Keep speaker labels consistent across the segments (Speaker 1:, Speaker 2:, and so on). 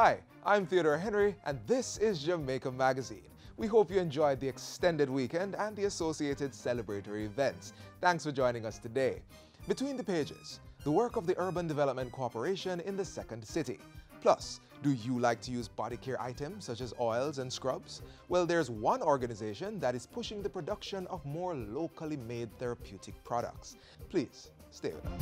Speaker 1: Hi, I'm Theodore Henry, and this is Jamaica Magazine. We hope you enjoyed the extended weekend and the associated celebratory events. Thanks for joining us today. Between the pages, the work of the Urban Development Corporation in the Second City. Plus, do you like to use body care items such as oils and scrubs? Well, there's one organization that is pushing the production of more locally made therapeutic products. Please, stay with us.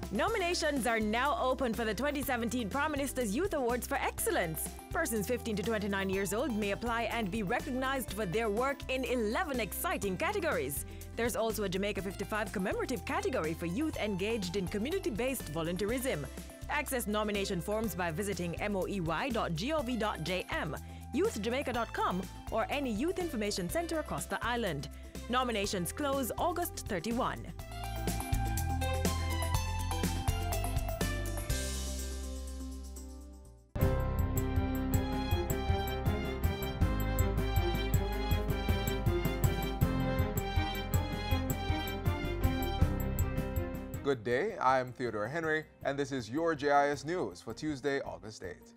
Speaker 2: Nominations are now open for the 2017 Prime Minister's Youth Awards for Excellence. Persons 15 to 29 years old may apply and be recognized for their work in 11 exciting categories. There's also a Jamaica 55 commemorative category for youth engaged in community-based volunteerism. Access nomination forms by visiting moey.gov.jm, youthjamaica.com, or any youth information center across the island. Nominations close August 31.
Speaker 1: Good day, I'm Theodore Henry, and this is your JIS News for Tuesday, August 8th.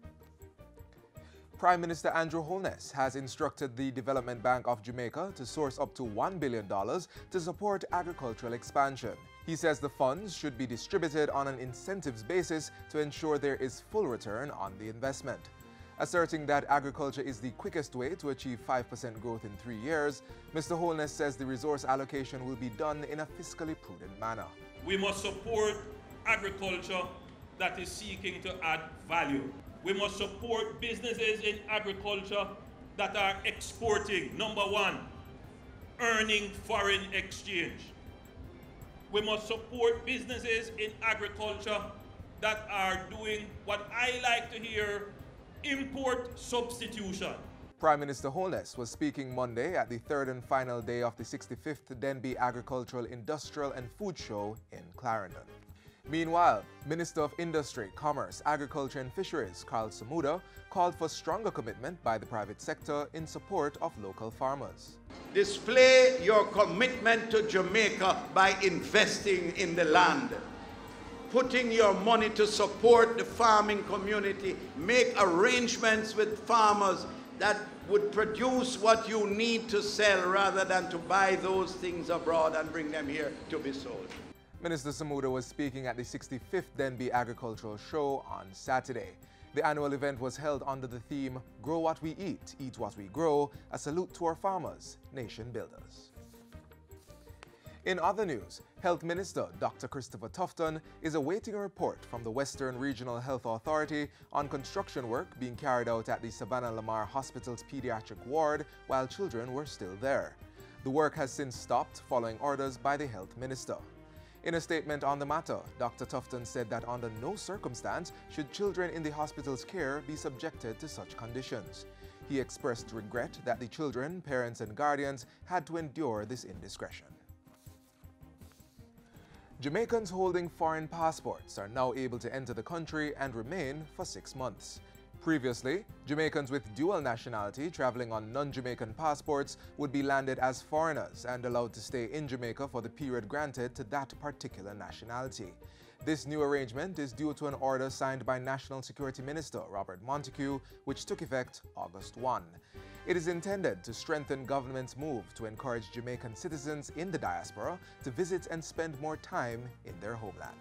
Speaker 1: Prime Minister Andrew Holness has instructed the Development Bank of Jamaica to source up to $1 billion to support agricultural expansion. He says the funds should be distributed on an incentives basis to ensure there is full return on the investment. Asserting that agriculture is the quickest way to achieve 5% growth in 3 years, Mr. Holness says the resource allocation will be done in a fiscally prudent manner.
Speaker 3: We must support agriculture that is seeking to add value. We must support businesses in agriculture that are exporting. Number one, earning foreign exchange. We must support businesses in agriculture that are doing what I like to hear, import substitution.
Speaker 1: Prime Minister Holness was speaking Monday at the third and final day of the 65th Denby Agricultural, Industrial and Food Show in Clarendon. Meanwhile, Minister of Industry, Commerce, Agriculture and Fisheries, Carl Samuda, called for stronger commitment by the private sector in support of local farmers.
Speaker 4: Display your commitment to Jamaica by investing in the land, putting your money to support the farming community, make arrangements with farmers that would produce what you need to sell rather than to buy those things abroad and bring them here to be sold.
Speaker 1: Minister Samuda was speaking at the 65th Denby Agricultural Show on Saturday. The annual event was held under the theme, Grow What We Eat What We Grow, a salute to our farmers, nation builders. In other news, Health Minister Dr. Christopher Tufton is awaiting a report from the Western Regional Health Authority on construction work being carried out at the Savannah Lamar Hospital's pediatric ward while children were still there. The work has since stopped following orders by the Health Minister. In a statement on the matter, Dr. Tufton said that under no circumstance should children in the hospital's care be subjected to such conditions. He expressed regret that the children, parents and guardians had to endure this indiscretion. Jamaicans holding foreign passports are now able to enter the country and remain for 6 months. Previously, Jamaicans with dual nationality traveling on non-Jamaican passports would be landed as foreigners and allowed to stay in Jamaica for the period granted to that particular nationality. This new arrangement is due to an order signed by National Security Minister Robert Montego, which took effect August 1. It is intended to strengthen government's move to encourage Jamaican citizens in the diaspora to visit and spend more time in their homeland.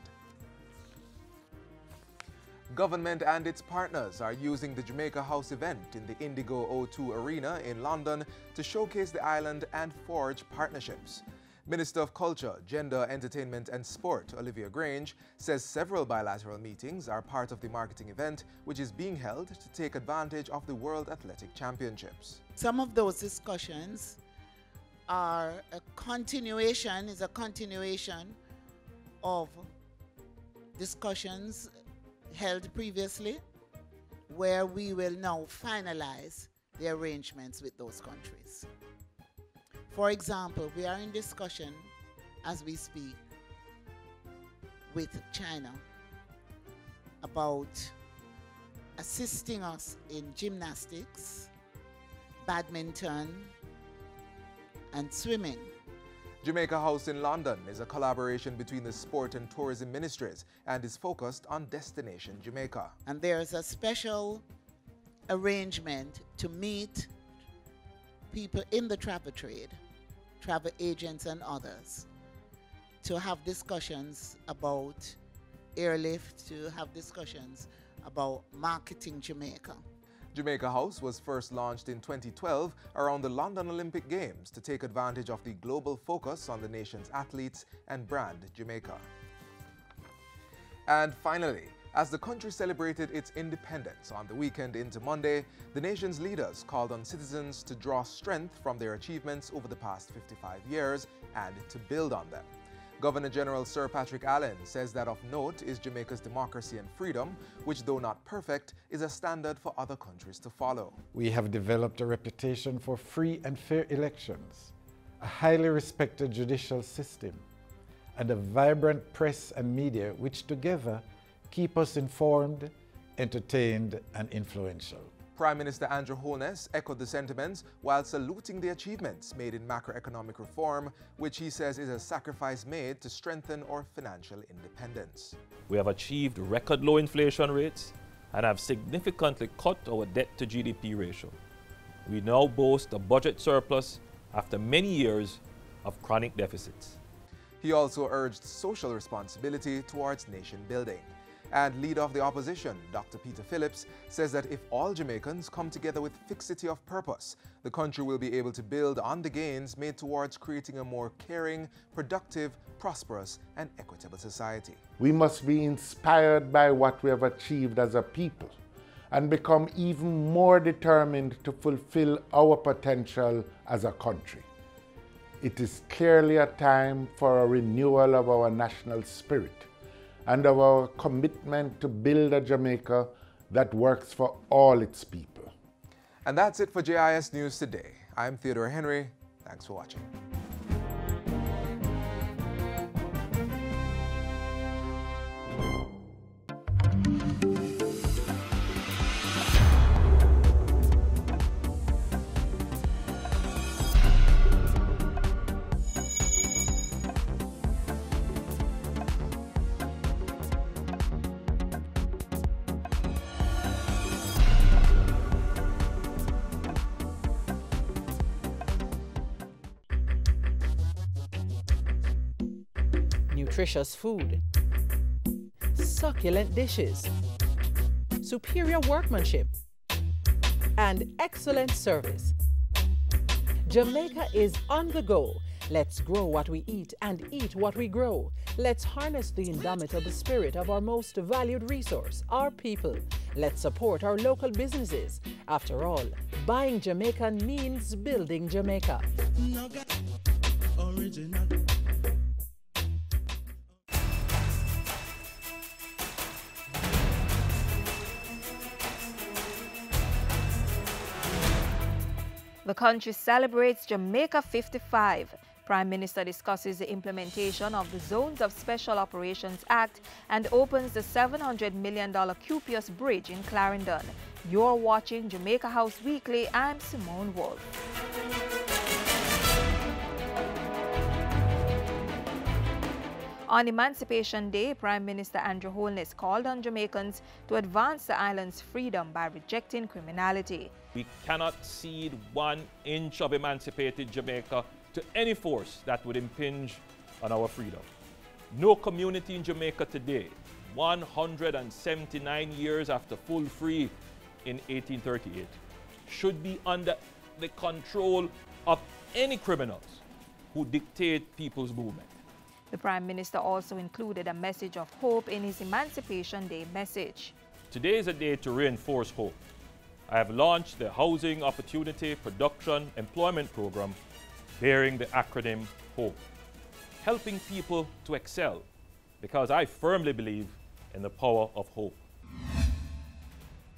Speaker 1: Government and its partners are using the Jamaica House event in the Indigo O2 Arena in London to showcase the island and forge partnerships. Minister of Culture, Gender, Entertainment and Sport, Olivia Grange, says several bilateral meetings are part of the marketing event, which is being held to take advantage of the World Athletic Championships.
Speaker 5: Some of those discussions are a continuation of discussions held previously, where we will now finalize the arrangements with those countries. For example, we are in discussion as we speak with China about assisting us in gymnastics, badminton, and swimming.
Speaker 1: Jamaica House in London is a collaboration between the Sport and Tourism Ministries and is focused on Destination Jamaica.
Speaker 5: And there's a special arrangement to meet people in the travel trade, travel agents and others, to have discussions about airlift, to have discussions about marketing Jamaica.
Speaker 1: Jamaica House was first launched in 2012 around the London Olympic Games to take advantage of the global focus on the nation's athletes and brand Jamaica. And finally, as the country celebrated its independence on the weekend into Monday, the nation's leaders called on citizens to draw strength from their achievements over the past 55 years and to build on them. Governor General Sir Patrick Allen says that of note is Jamaica's democracy and freedom, which though not perfect, is a standard for other countries to follow.
Speaker 6: We have developed a reputation for free and fair elections, a highly respected judicial system, and a vibrant press and media which together keep us informed, entertained, and influential.
Speaker 1: Prime Minister Andrew Holness echoed the sentiments while saluting the achievements made in macroeconomic reform, which he says is a sacrifice made to strengthen our financial independence.
Speaker 7: We have achieved record low inflation rates and have significantly cut our debt to GDP ratio. We now boast a budget surplus after many years of chronic deficits.
Speaker 1: He also urged social responsibility towards nation building. And leader of the opposition, Dr. Peter Phillips, says that if all Jamaicans come together with fixity of purpose, the country will be able to build on the gains made towards creating a more caring, productive, prosperous, and equitable society.
Speaker 8: We must be inspired by what we have achieved as a people and become even more determined to fulfill our potential as a country. It is clearly a time for a renewal of our national spirit and of our commitment to build a Jamaica that works for all its people.
Speaker 1: And that's it for JIS News today. I'm Theodore Henry. Thanks for watching.
Speaker 9: Nutritious food, succulent dishes, superior workmanship, and excellent service. Jamaica is on the go. Let's grow what we eat and eat what we grow. Let's harness the indomitable spirit of our most valued resource, our people. Let's support our local businesses. After all, buying Jamaican means building Jamaica. Original.
Speaker 10: The country celebrates Jamaica 55. Prime Minister discusses the implementation of the Zones of Special Operations Act and opens the $700 million Cupious Bridge in Clarendon. You're watching Jamaica House Weekly. I'm Simone Wolf. On Emancipation Day, Prime Minister Andrew Holness called on Jamaicans to advance the island's freedom by rejecting criminality.
Speaker 7: We cannot cede 1 inch of emancipated Jamaica to any force that would impinge on our freedom. No community in Jamaica today, 179 years after full free in 1838, should be under the control of any criminals who dictate people's movement.
Speaker 10: The Prime Minister also included a message of hope in his Emancipation Day message.
Speaker 7: Today is a day to reinforce hope. I have launched the Housing Opportunity Production Employment Program bearing the acronym HOPE, helping people to excel, because I firmly believe in the power of hope.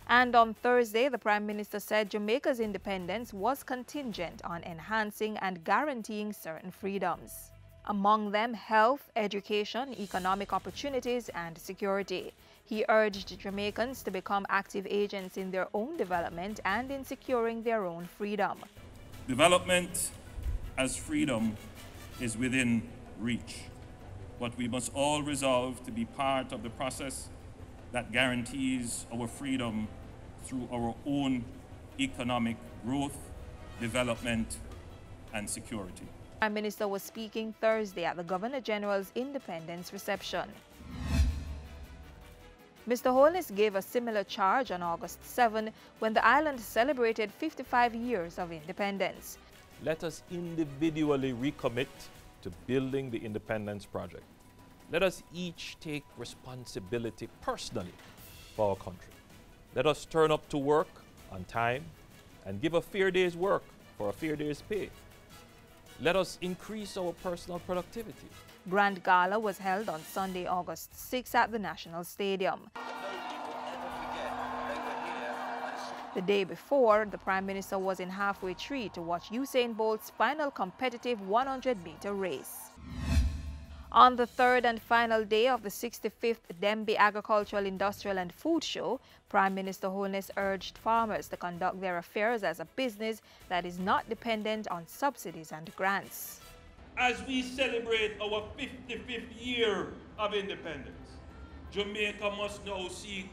Speaker 10: And on Thursday, the Prime Minister said Jamaica's independence was contingent on enhancing and guaranteeing certain freedoms. Among them, health, education, economic opportunities, and security. He urged Jamaicans to become active agents in their own development and in securing their own freedom.
Speaker 3: Development as freedom is within reach. But we must all resolve to be part of the process that guarantees our freedom through our own economic growth, development, and security.
Speaker 10: The Prime Minister was speaking Thursday at the Governor General's Independence Reception. Mr. Holness gave a similar charge on August 7 when the island celebrated 55 years of independence.
Speaker 7: Let us individually recommit to building the independence project. Let us each take responsibility personally for our country. Let us turn up to work on time and give a fair day's work for a fair day's pay. Let us increase our personal productivity.
Speaker 10: Grand Gala was held on Sunday, August 6 at the National Stadium. The day before, the Prime Minister was in halfway tree to watch Usain Bolt's final competitive 100-meter race. On the third and final day of the 65th Dembi Agricultural, Industrial and Food Show, Prime Minister Holness urged farmers to conduct their affairs as a business that is not dependent on subsidies and grants.
Speaker 3: As we celebrate our 55th year of independence, Jamaica must now seek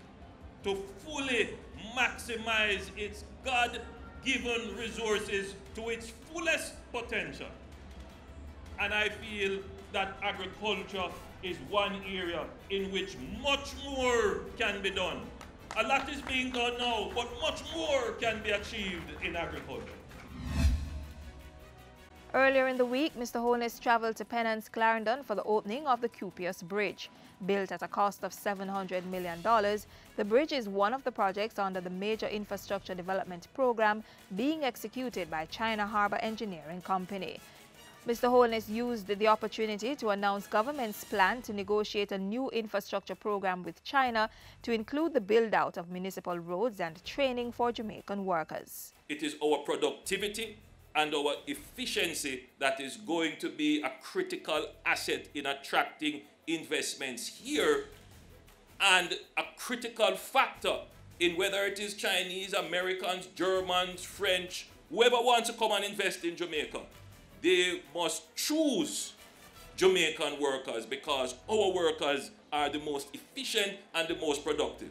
Speaker 3: to fully maximize its God-given resources to its fullest potential. And I feel that agriculture is one area in which much more can be done. A lot is being done now, but much more can be achieved in agriculture.
Speaker 10: Earlier in the week, Mr. Holness traveled to Pennant's Clarendon for the opening of the Cupius Bridge. Built at a cost of $700 million, the bridge is one of the projects under the Major Infrastructure Development Program being executed by China Harbour Engineering Company. Mr. Holness used the opportunity to announce government's plan to negotiate a new infrastructure program with China to include the build-out of municipal roads and training for Jamaican workers.
Speaker 3: It is our productivity and our efficiency that is going to be a critical asset in attracting investments here and a critical factor in whether it is Chinese, Americans, Germans, French, whoever wants to come and invest in Jamaica. They must choose Jamaican workers because our workers are the most efficient and the most productive.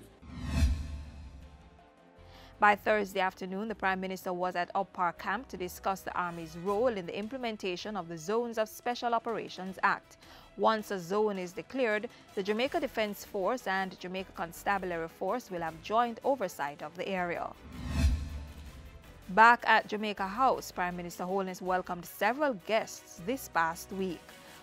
Speaker 10: By Thursday afternoon, the Prime Minister was at Upper Camp to discuss the Army's role in the implementation of the Zones of Special Operations Act. Once a zone is declared, the Jamaica Defence Force and Jamaica Constabulary Force will have joint oversight of the area. Back at Jamaica House, Prime Minister Holness welcomed several guests this past week.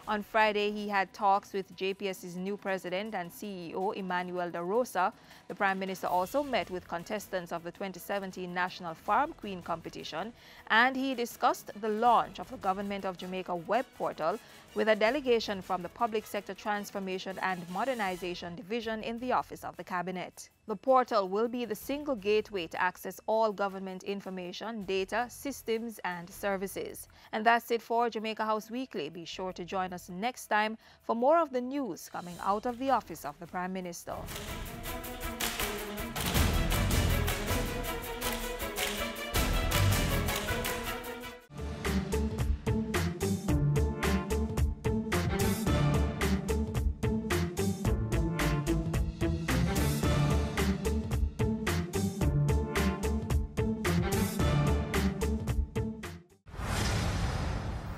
Speaker 10: On Friday, he had talks with JPS's new president and CEO, Emmanuel Da Rosa. The Prime Minister also met with contestants of the 2017 National Farm Queen competition, and he discussed the launch of the Government of Jamaica web portal with a delegation from the Public Sector Transformation and Modernization Division in the Office of the Cabinet. The portal will be the single gateway to access all government information, data, systems, and services. And that's it for Jamaica House Weekly. Be sure to join us next time for more of the news coming out of the Office of the Prime Minister.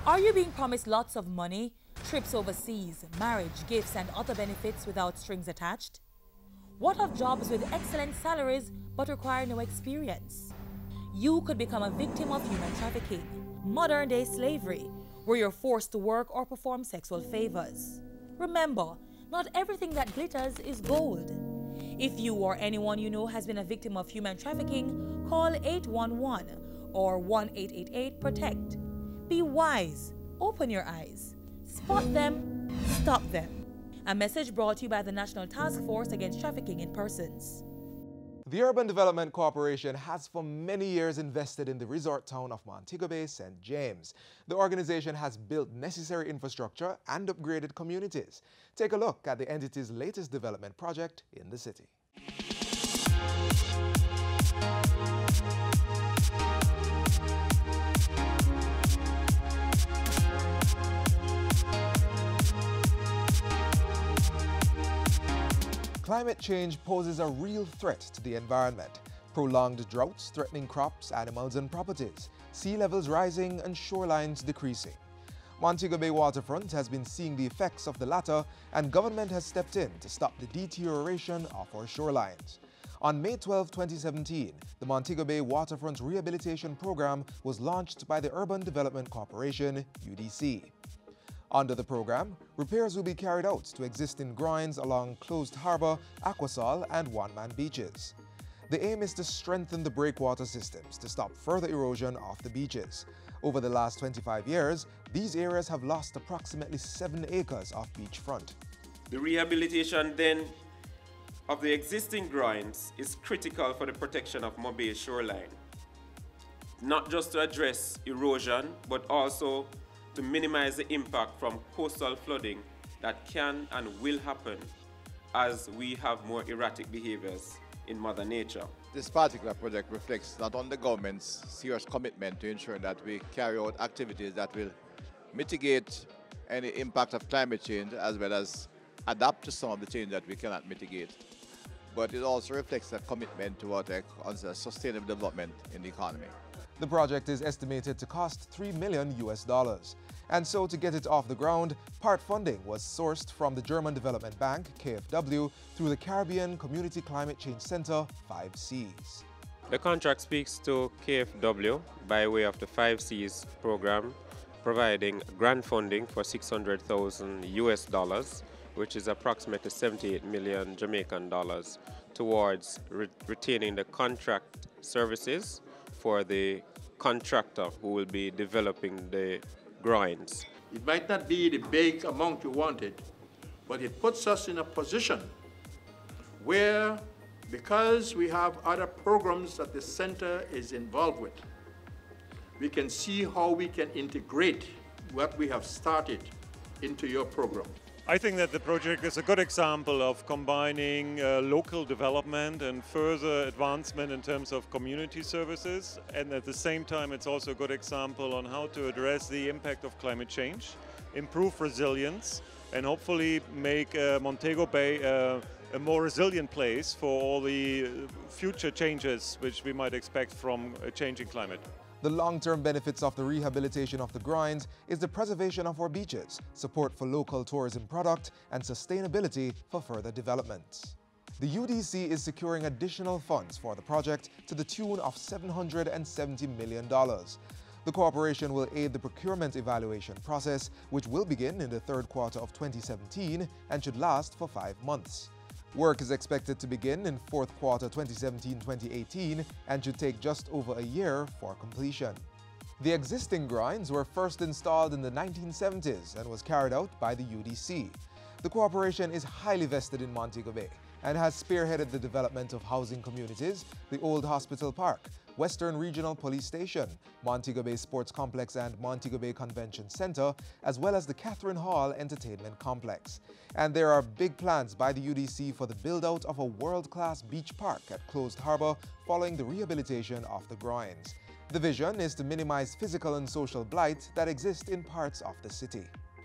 Speaker 11: Are you being promised lots of money, trips overseas, marriage, gifts, and other benefits without strings attached? What of jobs with excellent salaries but require no experience? You could become a victim of human trafficking, modern-day slavery, where you're forced to work or perform sexual favors. Remember, not everything that glitters is gold. If you or anyone you know has been a victim of human trafficking, call 811 or 1-888-PROTECT. Be wise, open your eyes, spot them, stop them. A message brought to you by the National Task Force Against Trafficking in Persons.
Speaker 1: The Urban Development Corporation has for many years invested in the resort town of Montego Bay, St. James. The organization has built necessary infrastructure and upgraded communities. Take a look at the entity's latest development project in the city. Climate change poses a real threat to the environment. Prolonged droughts threatening crops, animals and properties, sea levels rising and shorelines decreasing. Montego Bay waterfront has been seeing the effects of the latter, and government has stepped in to stop the deterioration of our shorelines. On May 12, 2017, the Montego Bay Waterfront Rehabilitation Program was launched by the Urban Development Corporation, UDC. Under the program, repairs will be carried out to existing groins along closed harbor, aquasol and one-man beaches. The aim is to strengthen the breakwater systems to stop further erosion of the beaches. Over the last 25 years, these areas have lost approximately 7 acres of beachfront.
Speaker 12: The rehabilitation then of the existing groins is critical for the protection of Montego Bay shoreline. Not just to address erosion, but also to minimize the impact from coastal flooding that can and will happen as we have more erratic behaviors in Mother Nature.
Speaker 13: This particular project reflects not only the government's serious commitment to ensure that we carry out activities that will mitigate any impact of climate change as well as adapt to some of the change that we cannot mitigate, but it also reflects a commitment to what is sustainable development in the economy.
Speaker 1: The project is estimated to cost $3 million. And so to get it off the ground, part funding was sourced from the German Development Bank, KfW, through the Caribbean Community Climate Change Center, 5Cs.
Speaker 12: The contract speaks to KfW by way of the 5Cs program, providing grant funding for $600,000, which is approximately 78 million Jamaican dollars, towards retaining the contract services for the contractor who will be developing the groins.
Speaker 14: It might not be the big amount you wanted, but it puts us in a position where, because we have other programs that the center is involved with, we can see how we can integrate what we have started into your program.
Speaker 15: I think that the project is a good example of combining local development and further advancement in terms of community services, and at the same time it's also a good example on how to address the impact of climate change, improve resilience, and hopefully make Montego Bay a more resilient place for all the future changes which we might expect from a changing climate.
Speaker 1: The long-term benefits of the rehabilitation of the groins is the preservation of our beaches, support for local tourism product, and sustainability for further development. The UDC is securing additional funds for the project to the tune of $770 million. The corporation will aid the procurement evaluation process, which will begin in the third quarter of 2017 and should last for 5 months. Work is expected to begin in fourth quarter 2017-2018 and should take just over a year for completion. The existing groins were first installed in the 1970s and was carried out by the UDC. The corporation is highly vested in Montego Bay and has spearheaded the development of housing communities, the Old Hospital Park, Western Regional Police Station, Montego Bay Sports Complex and Montego Bay Convention Center, as well as the Catherine Hall Entertainment Complex. And there are big plans by the UDC for the build-out of a world-class beach park at Closed Harbor following the rehabilitation of the groins. The vision is to minimize physical and social blight that exists in parts of the city.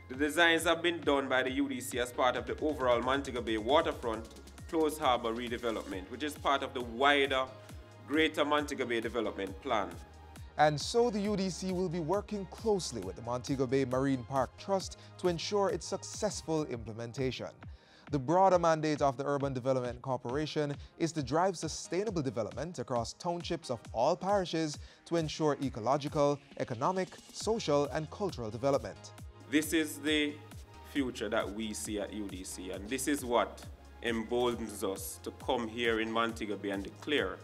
Speaker 12: The designs have been done by the UDC as part of the overall Montego Bay waterfront Closed Harbor redevelopment, which is part of the wider Greater Montego Bay Development Plan.
Speaker 1: And so the UDC will be working closely with the Montego Bay Marine Park Trust to ensure its successful implementation. The broader mandate of the Urban Development Corporation is to drive sustainable development across townships of all parishes to ensure ecological, economic, social, and cultural development.
Speaker 12: This is the future that we see at UDC, and this is what emboldens us to come here in Montego Bay and declare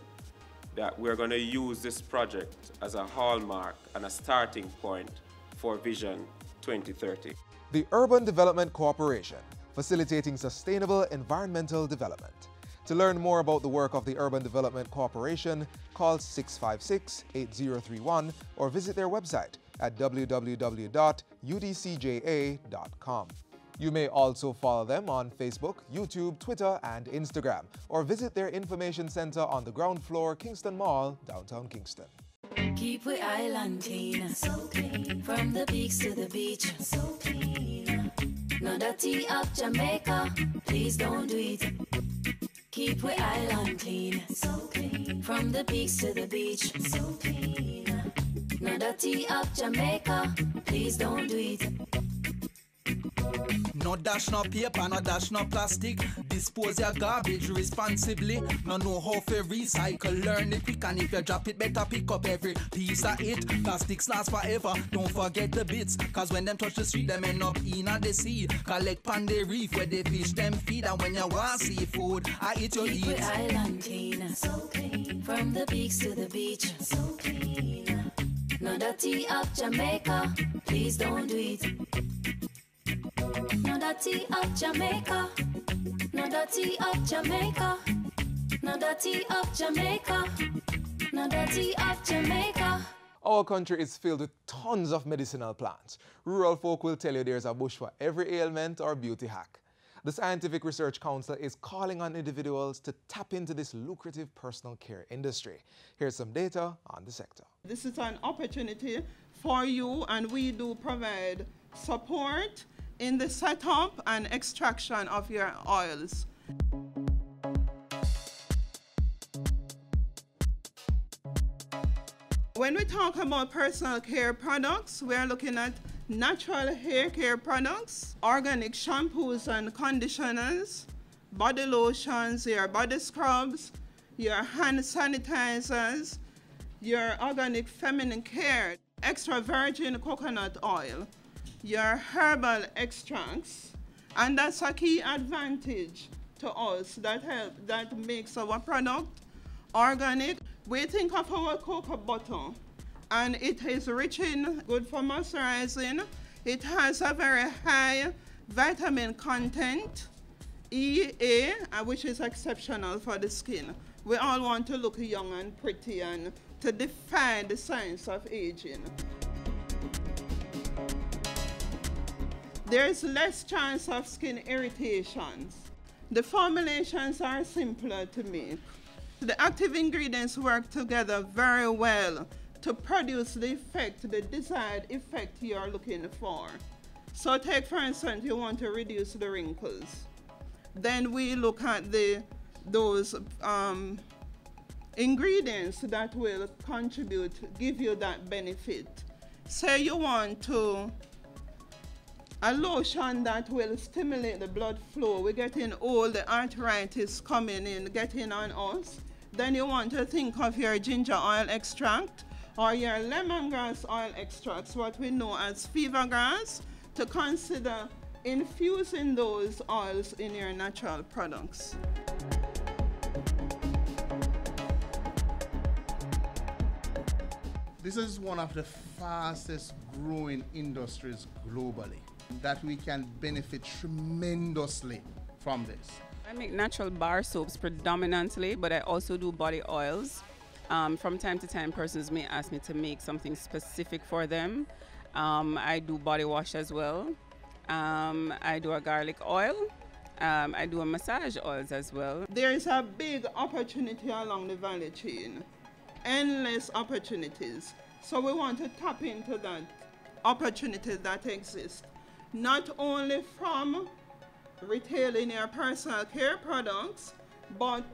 Speaker 12: that we're going to use this project as a hallmark and a starting point for Vision 2030.
Speaker 1: The Urban Development Corporation, facilitating sustainable environmental development. To learn more about the work of the Urban Development Corporation, call 656-8031 or visit their website at www.udcja.com. You may also follow them on Facebook, YouTube, Twitter, and Instagram, or visit their information center on the ground floor, Kingston Mall, downtown Kingston.
Speaker 16: Keep we island clean, so clean. From the peaks to the beach, so clean. No dirty up Jamaica, please don't do it. Keep we island clean, so clean. From the peaks to the beach, so clean. No dirty up Jamaica, please don't do it.
Speaker 17: No dash no paper, no dash no plastic. Dispose your garbage responsibly. No know how to recycle, learn it quick. And if you drop it, better pick up every piece of it. Plastics last forever, don't forget the bits. Cause when them touch the street, them end up in the sea. Collect pan the reef where they fish them feed. And when you want seafood, I eat your
Speaker 16: Keep
Speaker 17: eat.
Speaker 16: we island clean, so clean. From the peaks to the beach, so clean. No dirty up Jamaica, please don't do it. No dirty up Jamaica, no dirty up Jamaica, no dirty up Jamaica, no dirty up Jamaica.
Speaker 1: Our country is filled with tons of medicinal plants. Rural folk will tell you there's a bush for every ailment or beauty hack. The Scientific Research Council is calling on individuals to tap into this lucrative personal care industry. Here's some data on the sector.
Speaker 18: This is an opportunity for you, and we do provide support in the setup and extraction of your oils. When we talk about personal care products, we are looking at natural hair care products, organic shampoos and conditioners, body lotions, your body scrubs, your hand sanitizers, your organic feminine care, extra virgin coconut oil, your herbal extracts, and that's a key advantage to us that makes our product organic. We think of our cocoa butter, and it is rich in good for moisturizing. It has a very high vitamin content, EA, which is exceptional for the skin. We all want to look young and pretty and to defy the signs of aging. There's less chance of skin irritations. The formulations are simpler to make. The active ingredients work together very well to produce the desired effect you're looking for. So take, for instance, you want to reduce the wrinkles. Then we look at those ingredients that will give you that benefit. Say you want a lotion that will stimulate the blood flow. We're getting all the arthritis coming in, getting on us. Then you want to think of your ginger oil extract or your lemongrass oil extracts, what we know as fever grass, to consider infusing those oils in your natural products.
Speaker 19: This is one of the fastest growing industries globally that we can benefit tremendously from this.
Speaker 20: I make natural bar soaps predominantly, but I also do body oils. From time to time, persons may ask me to make something specific for them. I do body wash as well. I do a garlic oil. I do a massage oils as well.
Speaker 18: There is a big opportunity along the value chain, endless opportunities. So we want to tap into that opportunity that exists, not only from retailing your personal care products, but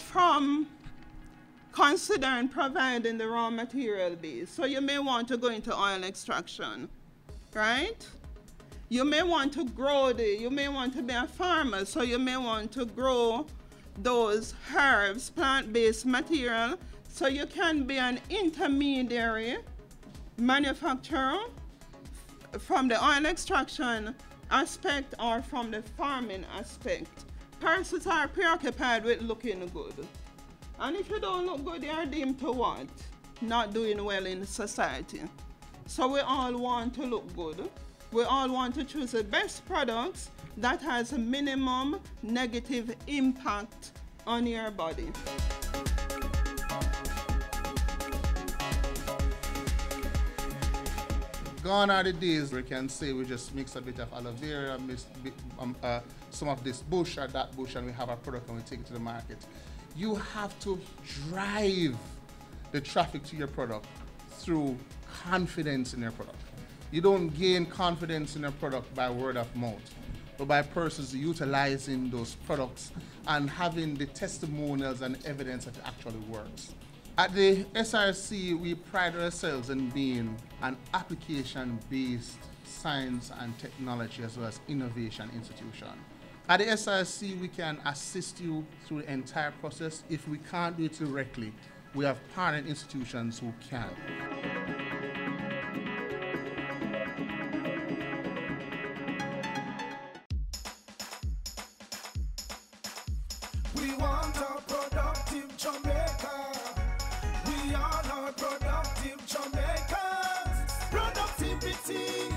Speaker 18: from considering providing the raw material base. So you may want to go into oil extraction, right? You may want to you may want to be a farmer, so you may want to grow those herbs, plant-based material, so you can be an intermediary manufacturer from the oil extraction aspect or from the farming aspect. Persons are preoccupied with looking good. And if you don't look good, you are deemed to what? Not doing well in society. So we all want to look good. We all want to choose the best products that has a minimum negative impact on your body.
Speaker 19: Gone are the days we can say we just mix a bit of aloe vera, some of this bush or that bush, and we have a product and we take it to the market. You have to drive the traffic to your product through confidence in your product. You don't gain confidence in your product by word of mouth. but by persons utilizing those products and having the testimonials and evidence that it actually works. At the SRC, we pride ourselves in being an application-based science and technology as well as innovation institution. At the SRC, we can assist you through the entire process. If we can't do it directly, we have partner institutions who can.
Speaker 17: We want a productive Jamaica. We are not productive Jamaicans. Productivity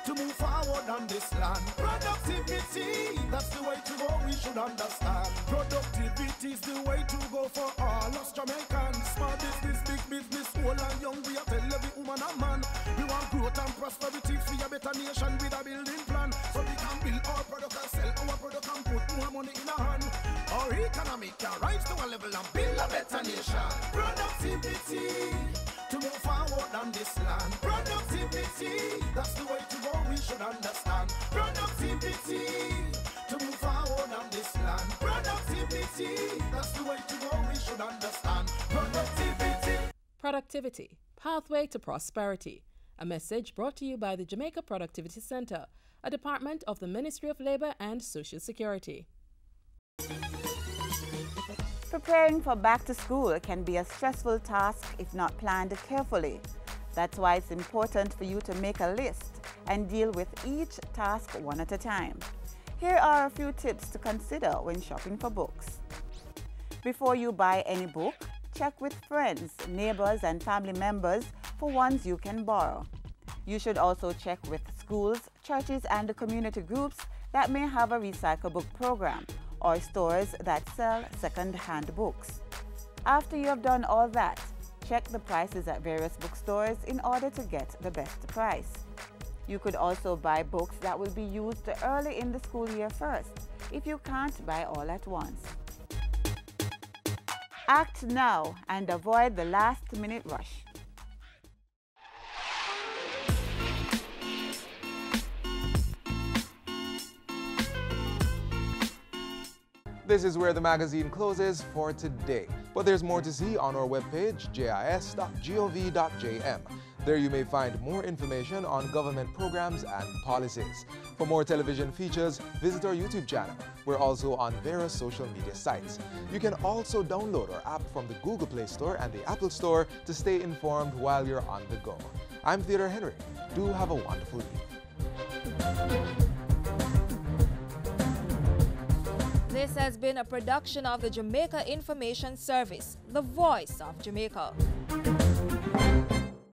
Speaker 17: to move forward on this land. Productivity, that's the way to go, we should understand. Productivity is the way to go for all us Jamaicans. Small business, big business, old and young, we are tell every woman and man. We want growth and prosperity for a better nation with a building plan. So we can build our product and sell our product and put more money in our hand. Our economy can rise to a level and build a better nation. Productivity to move forward on this land. Productivity, that's the way to go, we should understand. Productivity to move forward on this land. Productivity, that's the way to go, we should understand. Productivity.
Speaker 21: Productivity, pathway to prosperity. A message brought to you by the Jamaica Productivity Center, a department of the Ministry of Labor and Social Security.
Speaker 22: Preparing for back to school can be a stressful task if not planned carefully. That's why it's important for you to make a list and deal with each task one at a time. Here are a few tips to consider when shopping for books. Before you buy any book, check with friends, neighbors, and family members for ones you can borrow. You should also check with schools, churches, and community groups that may have a recycle book program, or stores that sell second-hand books. After you have done all that, check the prices at various bookstores in order to get the best price. You could also buy books that will be used early in the school year first, if you can't buy all at once. Act now and avoid the last-minute rush.
Speaker 1: This is where the magazine closes for today. But there's more to see on our webpage, jis.gov.jm. There you may find more information on government programs and policies. For more television features, visit our YouTube channel. We're also on various social media sites. You can also download our app from the Google Play Store and the Apple Store to stay informed while you're on the go. I'm Theodore Henry. Do have a wonderful evening.
Speaker 10: This has been a production of the Jamaica Information Service, the voice of Jamaica.